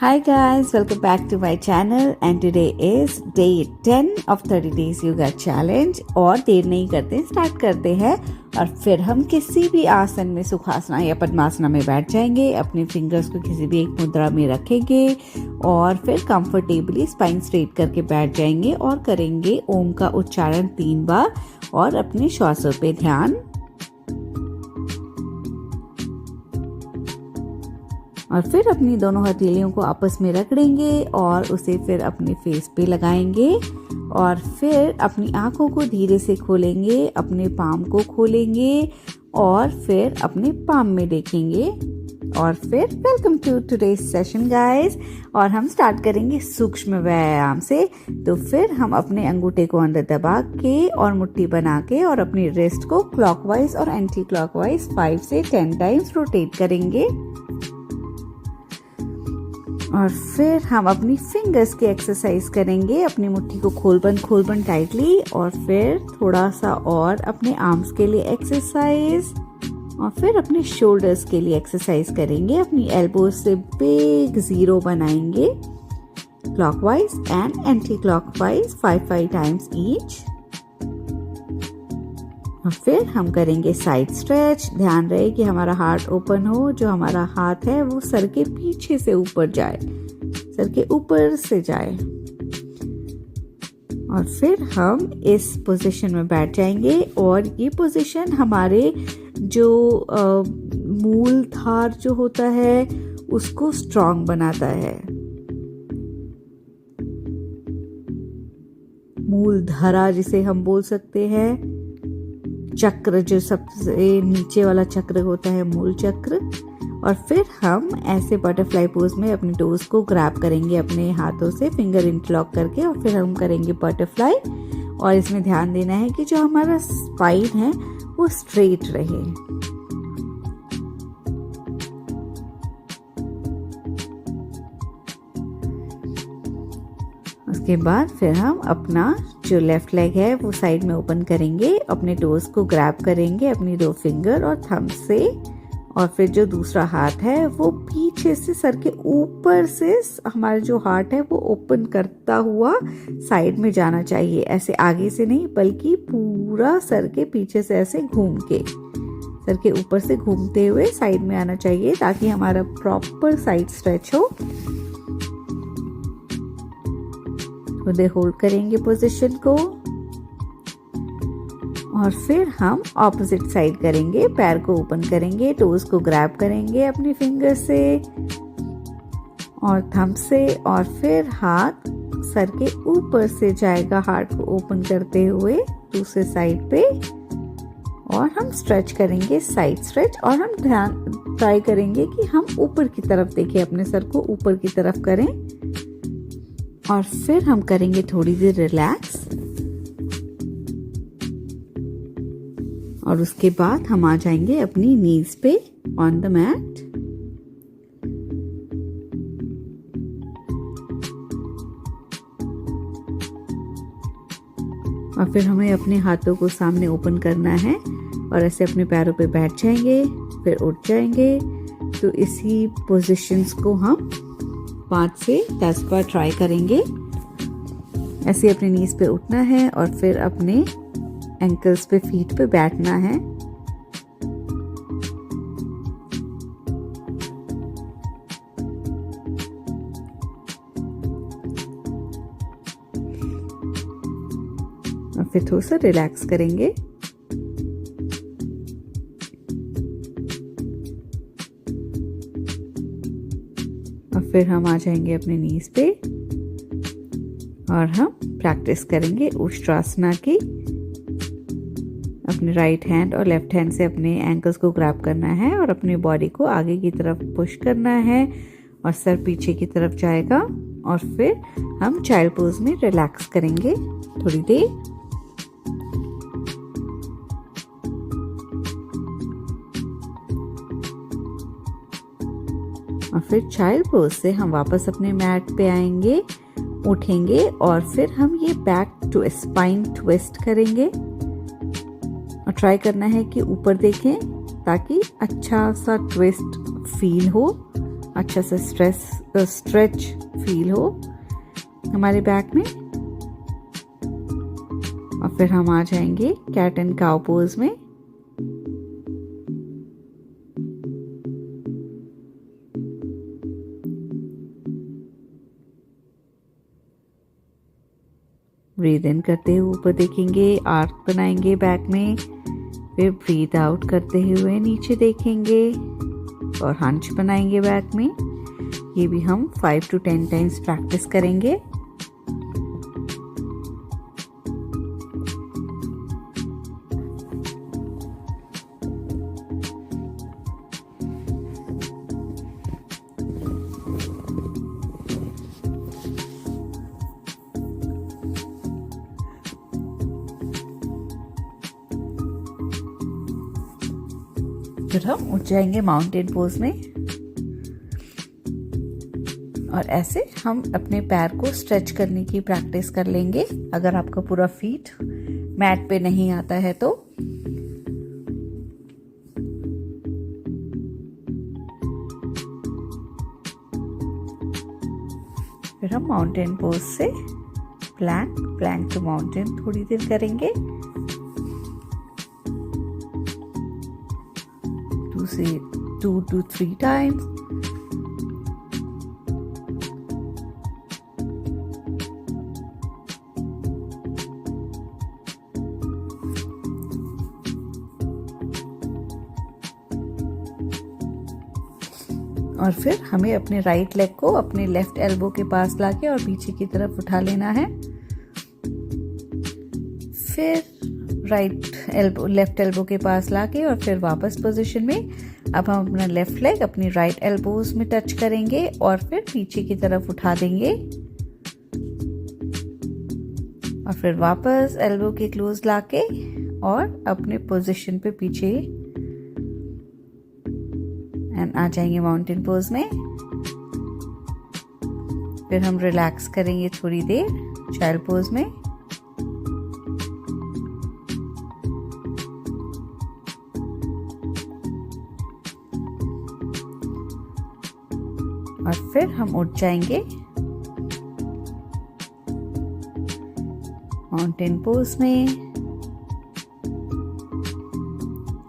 Hi guys, welcome back to my channel and today is day 10 of 30 days yoga challenge। और देर नहीं करते, start करते हैं। और फिर हम किसी भी आसन में, सुखासना या पद्मासना में बैठ जाएंगे। अपने फिंगर्स को किसी भी एक मुद्रा में रखेंगे और फिर कंफर्टेबली स्पाइन स्ट्रेट करके बैठ जाएंगे और करेंगे ओम का उच्चारण 3 बार और अपने श्वासों पे ध्यान। और फिर अपनी दोनों हथेलियों को आपस में रगड़ेंगे और उसे फिर अपने फेस पे लगाएंगे और फिर अपनी आंखों को धीरे से खोलेंगे, अपने पाम को खोलेंगे और फिर अपने पाम में देखेंगे। और फिर welcome to today's session guys. और हम स्टार्ट करेंगे सूक्ष्म व्यायाम से। तो फिर हम अपने अंगूठे को अंदर दबा के और मुट्ठी बना के और अपनी रिस्ट को क्लॉकवाइज और एंटी क्लॉकवाइज 5 से 10 टाइम्स रोटेट करेंगे। और फिर हम अपनी फिंगर्स की एक्सरसाइज करेंगे। अपनी मुट्ठी को खोल बंद टाइटली और फिर थोड़ा सा और अपने आर्म्स के लिए एक्सरसाइज और फिर अपने शोल्डर्स के लिए एक्सरसाइज करेंगे। अपनी एल्बोज से बिग 0 बनाएंगे clockwise and anti clockwise 5 times each. और फिर हम करेंगे साइड स्ट्रेच। ध्यान रहे कि हमारा हार्ट ओपन हो, जो हमारा हाथ है वो सर के पीछे से ऊपर जाए, सर के ऊपर से जाए। और फिर हम इस पोजीशन में बैठ जाएंगे और ये पोजीशन हमारे जो मूलधार जो होता है उसको स्ट्रॉन्ग बनाता है। मूलधारा जिसे हम बोल सकते हैं, चक्र जो सबसे नीचे वाला चक्र होता है, मूल चक्र। और फिर हम ऐसे बटरफ्लाई पोज में अपने टोज को ग्रैब करेंगे अपने हाथों से, फिंगर इंटरलॉक करके। और फिर हम करेंगे बटरफ्लाई। और इसमें ध्यान देना है कि जो हमारा स्पाइन है वो स्ट्रेट रहे। उसके बाद फिर हम अपना जो लेफ्ट लेग है वो साइड में ओपन करेंगे, अपने टोज को ग्रैब करेंगे अपनी 2 फिंगर और थंब से। और फिर जो दूसरा हाथ है वो पीछे से सर के ऊपर से हमारा जो हार्ट है वो ओपन करता हुआ साइड में जाना चाहिए। ऐसे आगे से नहीं बल्कि पूरा सर के पीछे से ऐसे घूम के, सर के ऊपर से घूमते हुए साइड में आना चाहिए ताकि हमारा प्रॉपर साइड स्ट्रेच हो। खुद होल्ड करेंगे पोजीशन को। और फिर हम ऑपोजिट साइड करेंगे, पैर को ओपन करेंगे, टोज को ग्रैब करेंगे अपनी फिंगर से और थंब से। और फिर हाथ सर के ऊपर से जाएगा, हार्ट को ओपन करते हुए दूसरे साइड पे। और हम स्ट्रेच करेंगे, साइड स्ट्रेच। और हम ध्यान ट्राई करेंगे कि हम ऊपर की तरफ देखें, अपने सर को ऊपर की तरफ करें। और फिर हम करेंगे थोड़ी देर रिलैक्स। और उसके बाद हम आ जाएंगे अपनी नीज पे ऑन द मैट। और फिर हमें अपने हाथों को सामने ओपन करना है और ऐसे अपने पैरों पे बैठ जाएंगे, फिर उठ जाएंगे। तो इसी पोजीशंस को हम 5 से 10 बार ट्राई करेंगे। ऐसे अपने नीज पे उठना है और फिर अपने एंकल्स पे, फीट पे बैठना है। और फिर थोड़ा सा रिलैक्स करेंगे। और फिर हम आ जाएंगे अपने नीज पे और हम प्रैक्टिस करेंगे उष्ट्रासना की। अपने राइट हैंड और लेफ्ट हैंड से अपने एंकल्स को ग्रैब करना है और अपनी बॉडी को आगे की तरफ पुश करना है और सर पीछे की तरफ जाएगा। और फिर हम चाइल्ड पोज में रिलैक्स करेंगे थोड़ी देर। और फिर चाइल्ड पोज से हम वापस अपने मैट पे आएंगे, उठेंगे और फिर हम ये बैक टू स्पाइन ट्विस्ट करेंगे। और ट्राई करना है कि ऊपर देखें ताकि अच्छा सा ट्विस्ट फील हो। अच्छा सा स्ट्रेच फील हो हमारे बैक में। और फिर हम आ जाएंगे कैट एंड काउ पोज में। ब्रीद इन करते हुए ऊपर देखेंगे, आर्क बनाएंगे बैक में, फिर ब्रीद आउट करते हुए नीचे देखेंगे और हंच बनाएंगे बैक में। ये भी हम 5 to 10 टाइम्स प्रैक्टिस करेंगे। फिर हम उठ जाएंगे माउंटेन पोज में और ऐसे हम अपने पैर को स्ट्रेच करने की प्रैक्टिस कर लेंगे अगर आपका पूरा फीट मैट पे नहीं आता है तो। फिर हम माउंटेन पोज से प्लैंक टू माउंटेन थोड़ी देर करेंगे। 2 to 3 times। और फिर हमें अपने राइट लेग को अपने लेफ्ट एल्बो के पास लाके और पीछे की तरफ उठा लेना है। फिर लेफ्ट एल्बो के पास लाके और फिर वापस पोजीशन में। अब हम अपना लेफ्ट लेग अपनी राइट एल्बोज में टच करेंगे और फिर पीछे की तरफ उठा देंगे और फिर वापस एल्बो के क्लोज लाके और अपने पोजीशन पे पीछे एंड आ जाएंगे माउंटेन पोज में। फिर हम रिलैक्स करेंगे थोड़ी देर चाइल्ड पोज में। और फिर हम उठ जाएंगे माउंटेन पोज में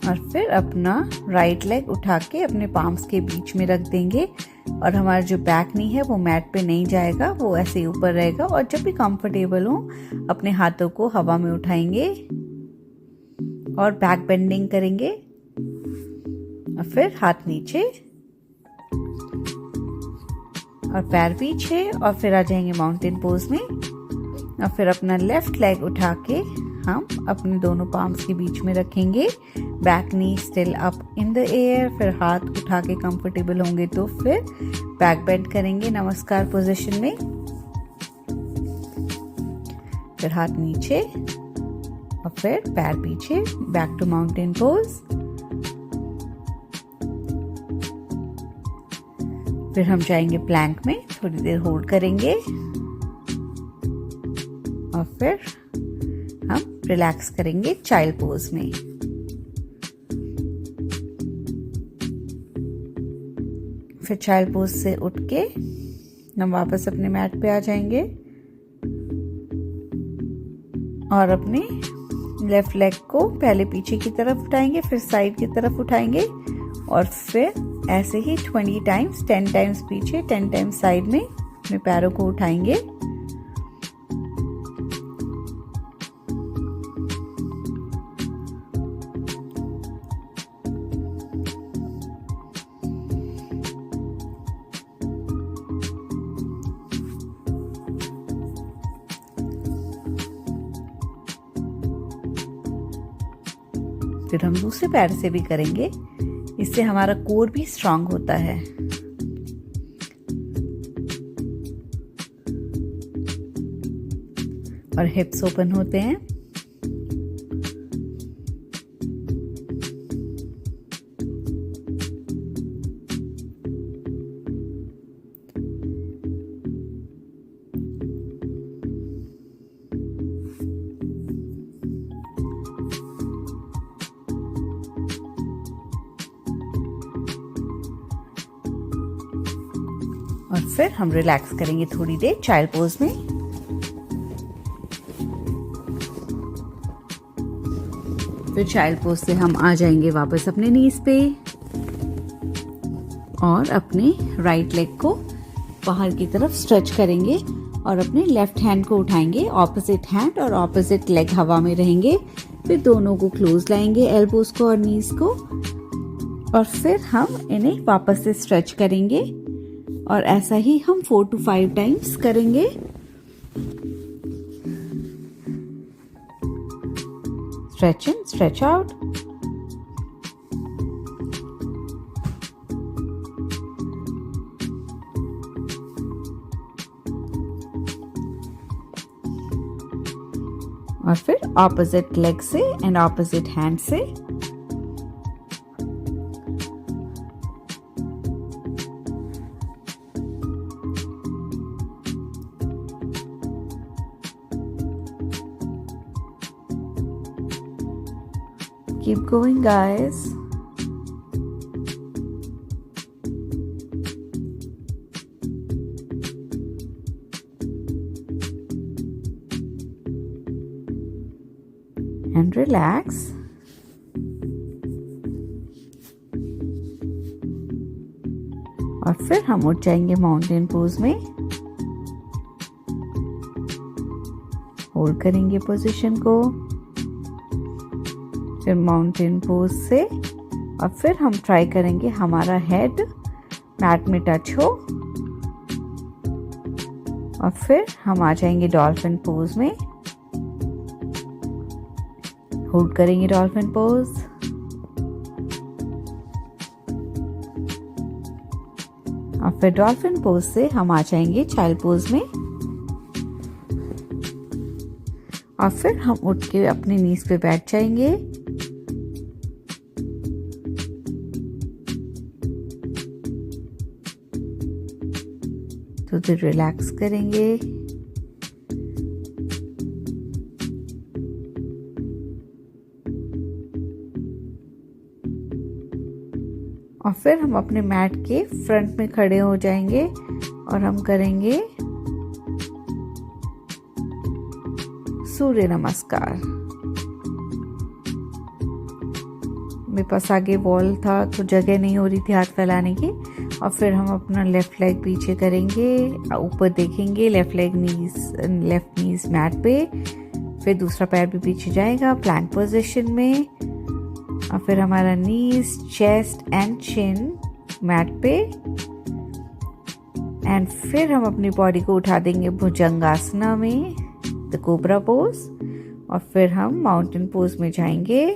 और फिर अपना राइट लेग उठा के अपने पाम्स के बीच में रख देंगे और हमारा जो बैक नी है वो मैट पे नहीं जाएगा, वो ऐसे ही ऊपर रहेगा। और जब भी कंफर्टेबल हो अपने हाथों को हवा में उठाएंगे और बैक बेंडिंग करेंगे और फिर हाथ नीचे और पैर पीछे और फिर आ जाएंगे माउंटेन पोज में। और फिर अपना लेफ्ट लेग उठा के हम अपने दोनों पाम्स के बीच में रखेंगे, back knee still up in the air. फिर हाथ उठा के कंफर्टेबल होंगे तो फिर बैक बेंड करेंगे नमस्कार पोजीशन में। फिर हाथ नीचे और फिर पैर पीछे, बैक टू माउंटेन पोज। फिर हम जाएंगे प्लैंक में, थोड़ी देर होल्ड करेंगे और फिर हम रिलैक्स करेंगे चाइल्ड पोज में। फिर चाइल्ड पोज से उठ के हम वापस अपने मैट पे आ जाएंगे और अपने लेफ्ट लेग को पहले पीछे की तरफ उठाएंगे, फिर साइड की तरफ उठाएंगे और फिर ऐसे ही 20 टाइम्स, 10 टाइम्स पीछे, 10 टाइम्स साइड में अपने पैरों को उठाएंगे। फिर हम दूसरे पैर से भी करेंगे, इससे हमारा कोर भी स्ट्रांग होता है। और हिप्स ओपन होते हैं। फिर हम रिलैक्स करेंगे थोड़ी देर चाइल्ड पोज में। फिर चाइल्ड पोज से हम आ जाएंगे वापस अपने नीज पे और अपने राइट लेग को बाहर की तरफ स्ट्रेच करेंगे और अपने लेफ्ट हैंड को उठाएंगे, ऑपोजिट हैंड और ऑपोजिट लेग हवा में रहेंगे। फिर दोनों को क्लोज लाएंगे, एल्बोज को और नीज को, और फिर हम इन्हें वापस से स्ट्रेच करेंगे और ऐसा ही हम 4 to 5 टाइम्स करेंगे। Stretch in, stretch out. और फिर ऑपोजिट लेग से एंड ऑपोजिट हैंड से। Keep going, guys. And relax. और फिर हम उठ जाएंगे माउंटेन पोज में। होल्ड करेंगे पोजीशन को, फिर माउंटेन पोज से, और फिर हम ट्राई करेंगे हमारा हेड मैट में टच हो, और फिर हम आ जाएंगे डॉल्फिन पोज में। होल्ड करेंगे डॉल्फिन पोज, और फिर डॉल्फिन पोज से हम आ जाएंगे चाइल्ड पोज में, और फिर हम उठ के अपने नीज पे बैठ जाएंगे। तो रिलैक्स करेंगे। और फिर हम अपने मैट के फ्रंट में खड़े हो जाएंगे और हम करेंगे सूर्य नमस्कार। मेरे पास आगे वॉल था तो जगह नहीं हो रही थी हाथ फैलाने की। और फिर हम अपना लेफ्ट लेग पीछे करेंगे, ऊपर देखेंगे, लेफ्ट नीज मैट पे, फिर दूसरा पैर भी पीछे जाएगा प्लैंक पोजीशन में, और फिर हमारा नीज, चेस्ट एंड चिन मैट पे, एंड फिर हम अपनी बॉडी को उठा देंगे भुजंगासना में, द कोबरा पोज, और फिर हम माउंटेन पोज में जाएंगे।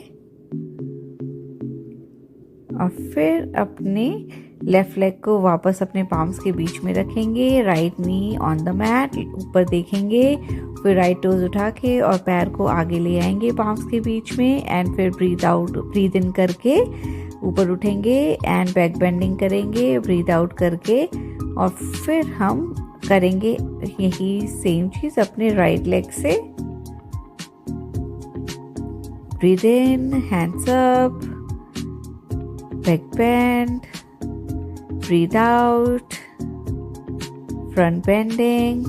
और फिर अपने लेफ्ट लेग को वापस अपने पाम्स के बीच में रखेंगे, right knee on the mat, ऊपर देखेंगे, फिर राइट टोज उठा के और पैर को आगे ले आएंगे पाम्स के बीच में, एंड फिर ब्रीद इन करके ऊपर उठेंगे एंड बैक बेंडिंग करेंगे, ब्रीद आउट करके, और फिर हम करेंगे यही सेम चीज अपने राइट लेग से। Breathe in, hands up, back bend, breathe out, front bending,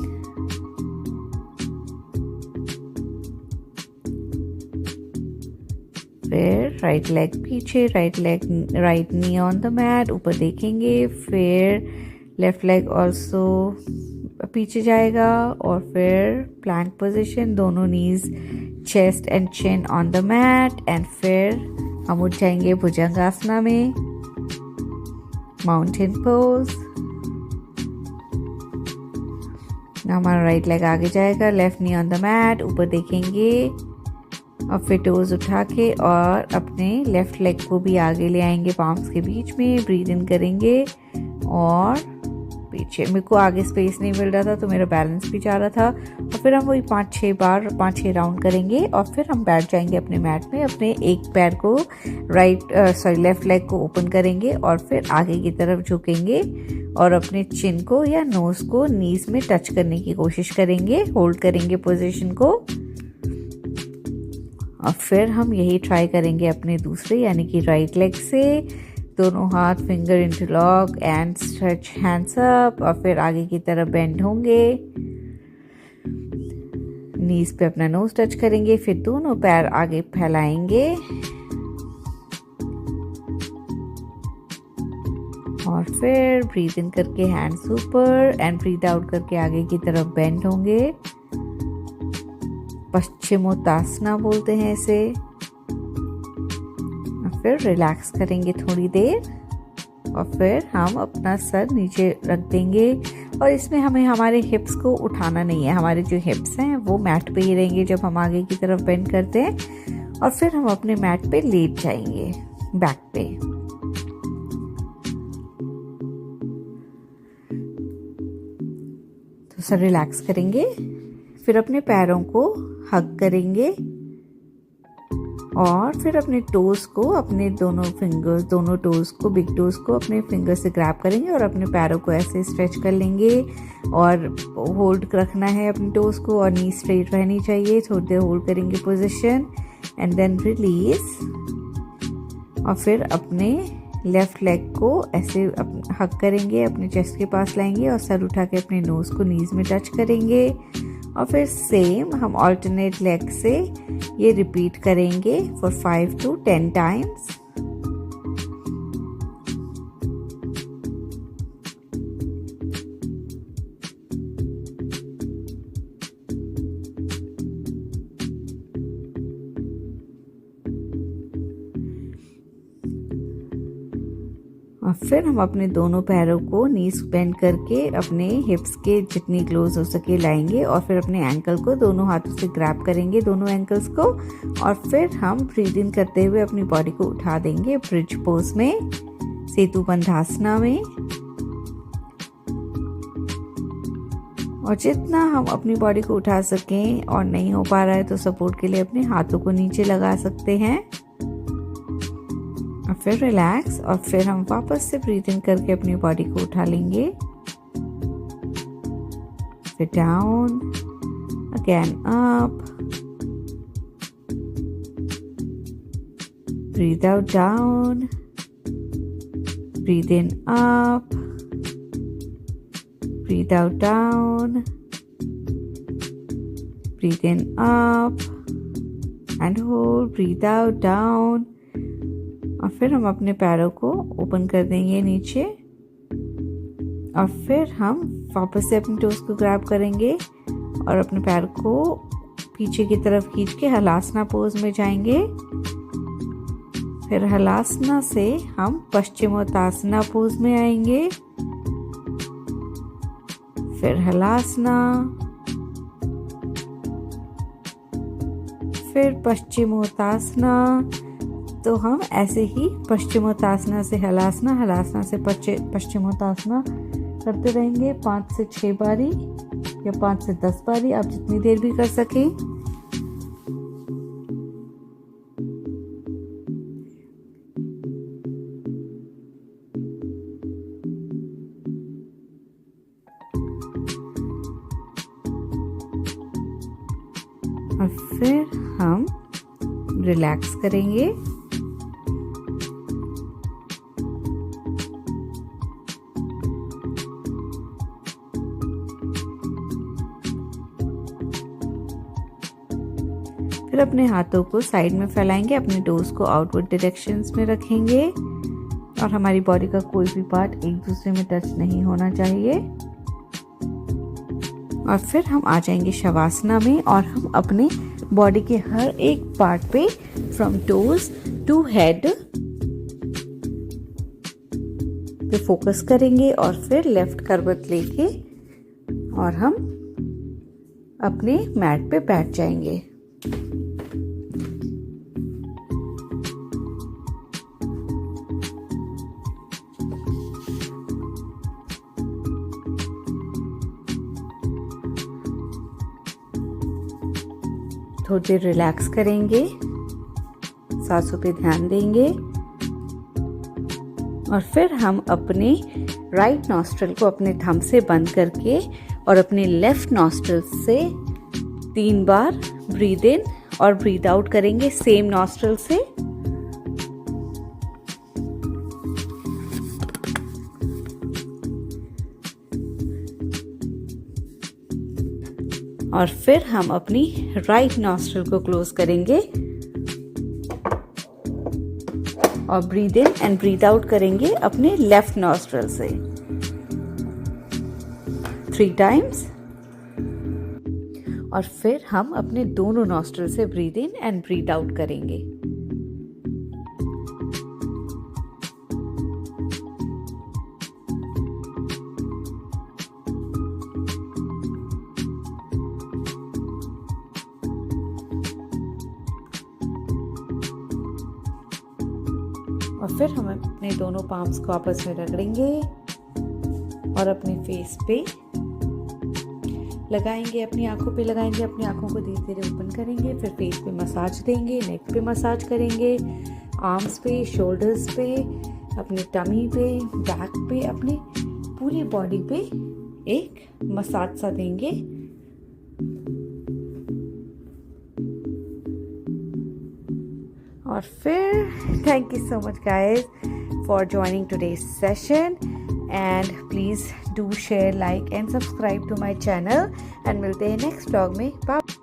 फिर राइट लेग पीछे, right knee on the mat, ऊपर देखेंगे, फिर लेफ्ट लेग ऑल्सो पीछे जाएगा, और फिर प्लैंक पोजीशन, दोनों knees, chest and chin on the mat, and फिर हम उठ जाएंगे भुजंगासना में, माउंटेन पोज। हमारा राइट लेग आगे जाएगा, left knee on the mat, ऊपर देखेंगे, और फिर टोज उठा के और अपने लेफ्ट लेग को भी आगे ले आएंगे पाम्स के बीच में, ब्रीद इन करेंगे और पीछे। मेरे को आगे स्पेस नहीं मिल रहा था तो मेरा बैलेंस भी जा रहा था। और फिर हम वही 5-6 राउंड करेंगे और फिर हम बैठ जाएंगे अपने मैट में। अपने एक पैर को लेफ्ट लेग को ओपन करेंगे और फिर आगे की तरफ झुकेंगे और अपने चिन को या नोज को नीज में टच करने की कोशिश करेंगे। होल्ड करेंगे पोजीशन को और फिर हम यही ट्राई करेंगे अपने दूसरे यानी कि राइट लेग से। दोनों हाथ finger interlock and stretch hands up, और फिर आगे की तरफ बेंड होंगे, नीज पे अपना नोज टच करेंगे, फिर दोनों पैर आगे फैलाएंगे और फिर ब्रीथ इन करके हैंड्स ऊपर एंड ब्रीथ आउट करके आगे की तरफ बेंड होंगे। पश्चिमोत्तासना बोलते हैं इसे। और फिर रिलैक्स करेंगे थोड़ी देर और फिर हम अपना सर नीचे रख देंगे, और इसमें हमें हमारे हिप्स को उठाना नहीं है। हमारे जो हिप्स हैं वो मैट पे ही रहेंगे जब हम आगे की तरफ बेंड करते हैं, और फिर हम अपने मैट पे लेट जाएंगे बैक पे। तो सर रिलैक्स करेंगे, फिर अपने पैरों को हग करेंगे और फिर अपने टोज को, अपने दोनों फिंगर्स, दोनों टोज को, बिग टोज को अपने फिंगर से ग्रैब करेंगे और अपने पैरों को ऐसे स्ट्रेच कर लेंगे और होल्ड रखना है अपने टोज को, और नी स्ट्रेट रहनी चाहिए। थोड़ी देर होल्ड करेंगे पोजीशन एंड देन रिलीज, और फिर अपने लेफ्ट लेग को ऐसे हक करेंगे, अपने चेस्ट के पास लाएंगे और सर उठा के अपने नोज को नीज में टच करेंगे, और फिर सेम हम ऑल्टरनेट लेग से ये रिपीट करेंगे फॉर 5 to 10 टाइम्स। और फिर हम अपने दोनों पैरों को नीज बेंड करके अपने हिप्स के जितनी क्लोज हो सके लाएंगे, और फिर अपने एंकल को दोनों हाथों से ग्रैब करेंगे, दोनों एंकल्स को, और फिर हम ब्रीथ इन करते हुए अपनी बॉडी को उठा देंगे ब्रिज पोज में, सेतु बंधासना में। और जितना हम अपनी बॉडी को उठा सकें और नहीं हो पा रहा है तो सपोर्ट के लिए अपने हाथों को नीचे लगा सकते हैं, और फिर रिलैक्स, और फिर हम वापस से ब्रीथ इन करके अपनी बॉडी को उठा लेंगे, फिर down, again up, breathe out down, breathe in up, breathe out down, breathe in up and hold, breathe out down. और फिर हम अपने पैरों को ओपन कर देंगे नीचे, और फिर हम वापस से अपने टोज को ग्रैब करेंगे और अपने पैर को पीछे की तरफ खींच के हलासना पोज में जाएंगे। फिर हलासना से हम पश्चिमोत्तासना पोज में आएंगे, फिर हलासना, फिर पश्चिमोत्तासना। तो हम ऐसे ही पश्चिमोत्तासना से हलासना, हलासना से पश्चिमोत्तासना करते रहेंगे 5 से 6 बारी या 5 से 10 बारी, आप जितनी देर भी कर सकें। और फिर हम रिलैक्स करेंगे, फिर अपने हाथों को साइड में फैलाएंगे, अपने टोज को आउटवर्ड डायरेक्शंस में रखेंगे, और हमारी बॉडी का कोई भी पार्ट एक दूसरे में टच नहीं होना चाहिए। और फिर हम आ जाएंगे शवासना में, और हम अपने बॉडी के हर एक पार्ट पे फ्रॉम टोज टू हेड पे फोकस करेंगे, और फिर लेफ्ट करवट लेके और हम अपने मैट पे बैठ जाएंगे। थोड़ी देर रिलैक्स करेंगे, सांसों पे ध्यान देंगे, और फिर हम अपने राइट नॉस्ट्रल को अपने थंब से बंद करके और अपने लेफ्ट नॉस्ट्रल से 3 बार ब्रीथ इन और ब्रीथ आउट करेंगे सेम नॉस्ट्रल से। और फिर हम अपनी राइट नॉस्ट्रिल को क्लोज करेंगे और breathe in and breathe out करेंगे अपने लेफ्ट नॉस्ट्रिल से 3 टाइम्स। और फिर हम अपने दोनों नॉस्ट्रिल से breathe in and breathe out करेंगे। और फिर हम अपने दोनों पाम्स को आपस में रगड़ेंगे और अपने फेस पे लगाएंगे, अपनी आंखों पे लगाएंगे, अपनी आंखों को धीरे धीरे ओपन करेंगे, फिर फेस पे मसाज देंगे, नेक पे मसाज करेंगे, आर्म्स पे, शोल्डर्स पे, अपने टमी पे, बैक पे, अपनी पूरी बॉडी पे एक मसाज सा देंगे। और फिर thank you so much guys for joining today's session and please do share, like and subscribe to my channel and मिलते हैं नेक्स्ट व्लॉग में। बाय।